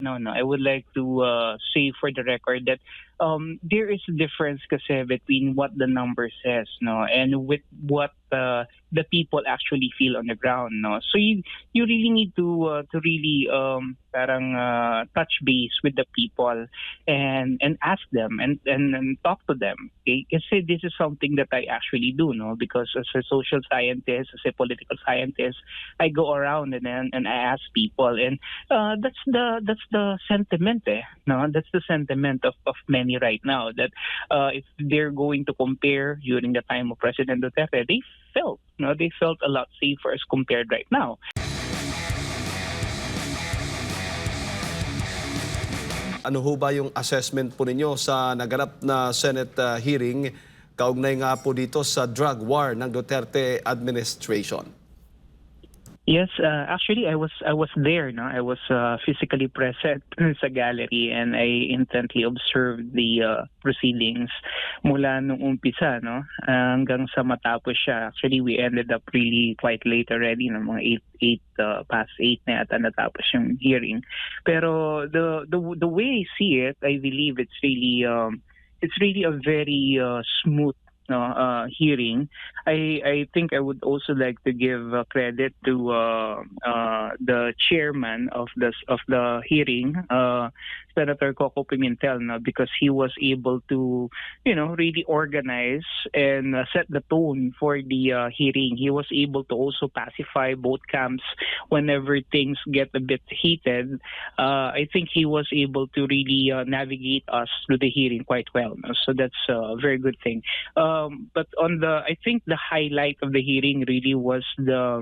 No, I would like to say for the record that there is a difference kasi between what the number says, no, and with what the people actually feel on the ground, no. So you really need to really parang touch base with the people and ask them and talk to them. Okay, kasi this is something that I actually do, no, because as a social scientist, as a political scientist, I go around and I ask people, and that's the sentiment, no, that's the sentiment of many right now, that if they're going to compare during the time of President Duterte, they felt a lot safer as compared right now. Ano ho ba yung assessment po ninyo sa naganap na Senate hearing kaugnay nga po dito sa drug war ng Duterte administration? Yes, actually, I was there. No, I was physically present sa gallery, and I intently observed the proceedings mula nung umpisa, no, hanggang sa matapos siya. Actually, we ended up really quite late already, no, mga past 8 na yata natapos yung hearing. Pero the way I see it, I believe it's really a very smooth hearing. I think I would also like to give credit to the chairman of the hearing, Senator Coco Pimentel, no, because he was able to, really organize and set the tone for the hearing. He was able to also pacify both camps whenever things get a bit heated. I think he was able to really navigate us through the hearing quite well. No? So that's a very good thing. But I think the highlight of the hearing really was the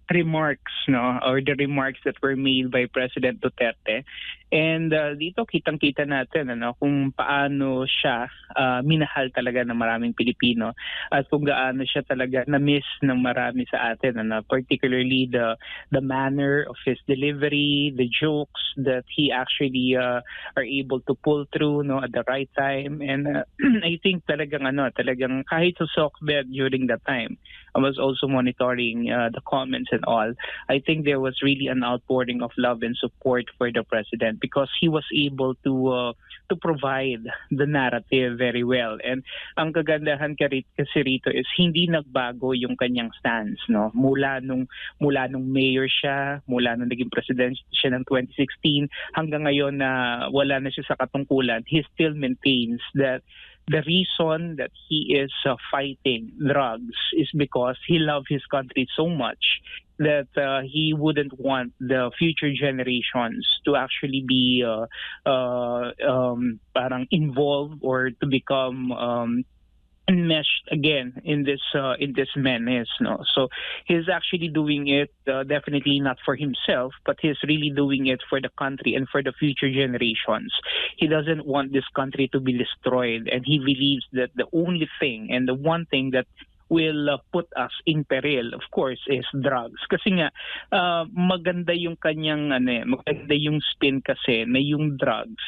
remarks, no, or the remarks that were made by President Duterte. And dito kitang-kita natin kung paano siya minahal talaga ng maraming Pilipino, at kung gaano siya talaga na-miss ng marami sa atin, particularly the manner of his delivery, the jokes that he actually are able to pull through, no, at the right time. And I think talagang kahit sa Sokbed during that time, I was also monitoring the comments and all. I think there was really an outpouring of love and support for the president because he was able to provide the narrative very well. And ang kagandahan kasi rito is hindi nagbago yung kanyang stance, no, mula nung mayor siya, mula nung naging president siya ng 2016 hanggang ngayon na wala na siya sa katungkulan. He still maintains that the reason that he is fighting drugs is because he loved his country so much that he wouldn't want the future generations to actually be parang involved or to become enmeshed again in this menace, no. So he's actually doing it definitely not for himself, but he's really doing it for the country and for the future generations. He doesn't want this country to be destroyed, and he believes that the only thing and the one thing that will put us in peril, of course, is drugs. Kasi nga maganda yung kanyang maganda yung spin kasi na yung drugs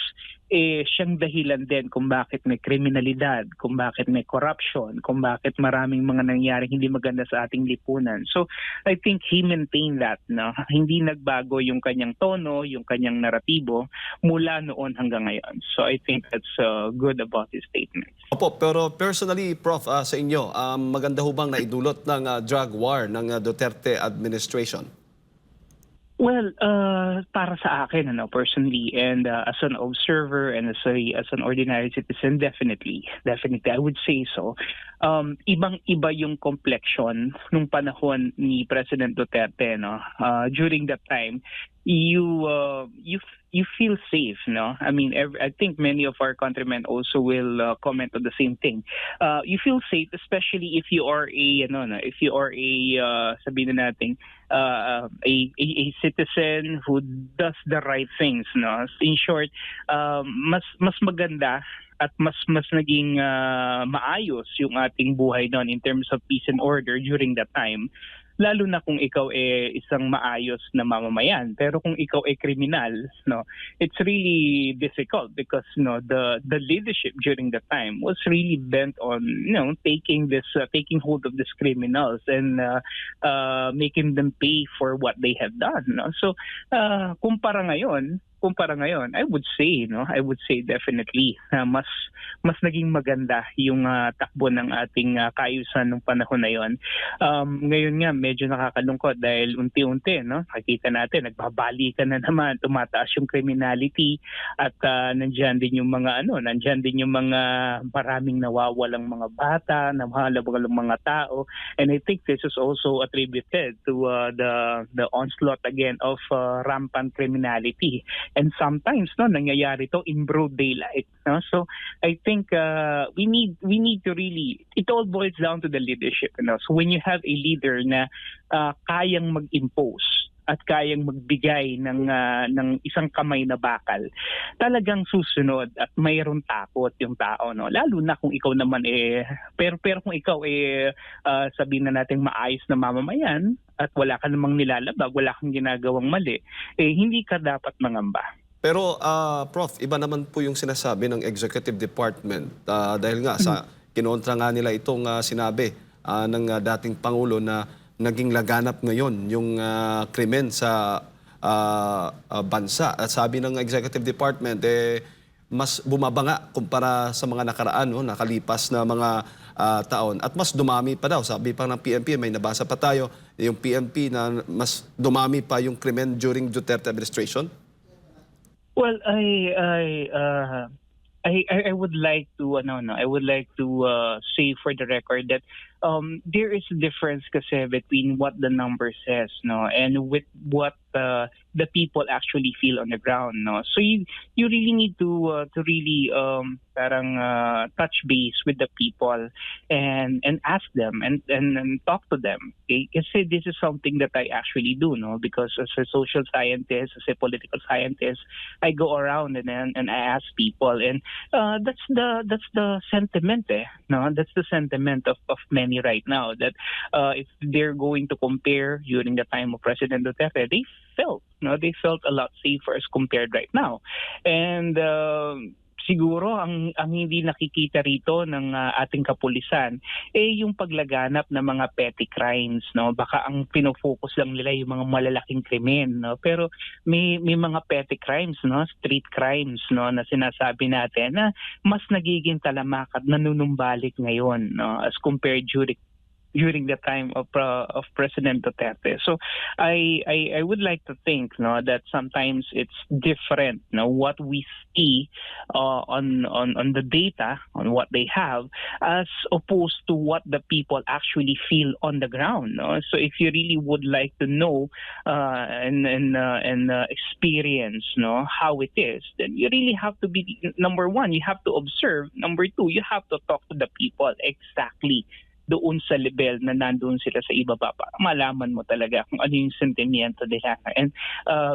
siyang dahilan din kung bakit may kriminalidad, kung bakit may corruption, kung bakit maraming mga nangyaring hindi maganda sa ating lipunan. So I think he maintained that, no? Hindi nagbago yung kanyang tono, yung kanyang naratibo mula noon hanggang ngayon. So I think that's good about his statement. Opo, pero personally, Prof, sa inyo, maganda ho bang naidulot ng drug war ng Duterte administration? Well, para sa akin, personally, and as an observer and as an ordinary citizen, definitely, I would say so. Ibang-iba yung complexion nung panahon ni President Duterte, no. During that time, you feel safe, no? I mean, I think many of our countrymen also will comment on the same thing. You feel safe, especially if you are sabihin na natin, a citizen who does the right things, no? In short, mas maganda at mas naging maayos yung ating buhay noon in terms of peace and order during that time. Lalo na kung ikaw isang maayos na mamamayan. Pero kung ikaw kriminal, no, it's really difficult because the leadership during the time was really bent on taking hold of these criminals and making them pay for what they have done. No? So kumpara ngayon, kumpara ngayon, I would say, no, I would say definitely mas naging maganda yung takbo ng ating kaayusan nung panahon na yon. Ngayon nga medyo nakakalungkot dahil unti-unti, no, nakikita natin nagbabalikan na naman, tumataas yung criminality at nandiyan din yung mga maraming nawawalang mga bata, nawawalang mga tao, and I think this is also attributed to the onslaught again of rampant criminality. And sometimes nangyayari to in broad daylight, no? So I think we need to really, it all boils down to the leadership, so when you have a leader na kayang mag-impose at kayang magbigay ng isang kamay na bakal, talagang susunod at mayroong takot yung tao, no? Lalo na kung ikaw naman pero kung ikaw sabihin na natin maayos na mamamayan at wala ka namang nilalabag, wala kang ginagawang mali, hindi ka dapat mangamba. Pero Prof, iba naman po yung sinasabi ng Executive Department dahil nga sa kinontra nga nila itong sinabi ng dating Pangulo na naging laganap ngayon yung krimen sa bansa. At sabi ng Executive Department, mas bumaba nga kumpara sa mga nakaraan, no, nakalipas na mga taon. At mas dumami pa daw. Sabi pa ng PNP, may nabasa pa tayo, yung PNP na mas dumami pa yung krimen during Duterte administration. Well, I would like to say for the record that there is a difference kasi between what the number says, no, and with what the people actually feel on the ground, no. So you really need to really touch base with the people and ask them and talk to them. Okay? Kasi this is something that I actually do, no, because as a social scientist, as a political scientist, I go around and I ask people, and that's the sentiment, no, that's the sentiment of many right now, that if they're going to compare during the time of President Duterte, they felt a lot safer as compared right now. And siguro ang hindi nakikita rito ng ating kapulisan yung paglaganap ng mga petty crimes, no. Baka ang pinofocus lang nila yung mga malalaking krimen, no, pero may mga petty crimes, no, street crimes, no, na sinasabi natin na mas nagiging talamak at nanunumbalik ngayon, no, as compared during the time of President Duterte. So I would like to think, no, that sometimes it's different, no, what we see on the data, on what they have, as opposed to what the people actually feel on the ground, no. So if you really would like to know and experience, no, how it is, then you really have to be, number one, you have to observe. Number two, you have to talk to the people exactly doon sa level na nandoon sila sa ibaba para malaman mo talaga kung ano yung sentimiento nila. And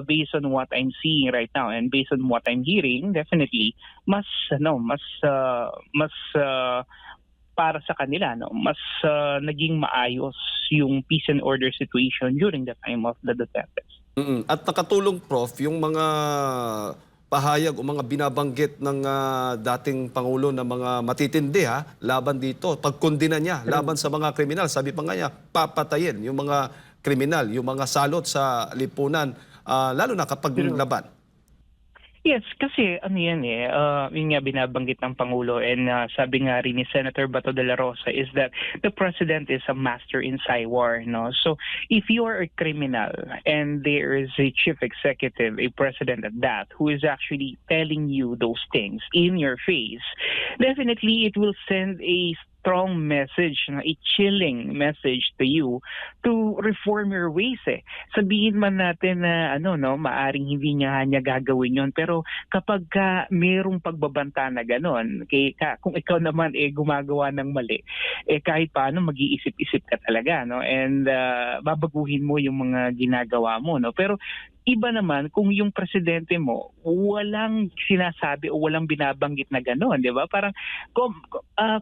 based on what I'm seeing right now and based on what I'm hearing, definitely mas para sa kanila, no, mas naging maayos yung peace and order situation during the time of the Duterte. At nakatulong, Prof, yung mga pahayag o mga binabanggit ng dating Pangulo na mga matitindi laban dito, pagkondina niya laban sa mga kriminal. Sabi pa nga niya, papatayin yung mga kriminal, yung mga salot sa lipunan, lalo na kapag laban. Yes, kasi yun nga binabanggit ng Pangulo, and sabi nga rin ni Senator Bato de la Rosa is that the President is a master in war, no? So if you are a criminal and there is a chief executive, a president at that, who is actually telling you those things in your face, definitely it will send a strong message, a chilling message to you to reform your ways. Sabihin man natin na maaring hindi niya gagawin yon, pero kapag mayroong pagbabanta na gano'n, kung ikaw naman gumagawa ng mali, kahit paano mag-iisip-isip ka talaga, no, and babaguhin mo yung mga ginagawa mo, no. Pero iba naman kung yung presidente mo walang sinasabi o walang binabanggit na gano'n, di ba? Parang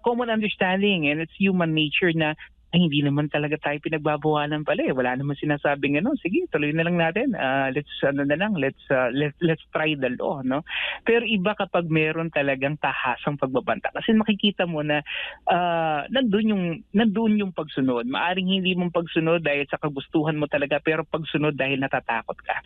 common understanding, and it's human nature na hindi naman talaga tayo pinagbabawalan pala. Wala naman sinasabing sige, tuloy na lang natin. Let's try the law, no? Pero iba kapag meron talagang tahasang pagbabanta. Kasi makikita mo na nandun yung pagsunod. Maaring hindi mong pagsunod dahil sa kagustuhan mo talaga, pero pagsunod dahil natatakot ka.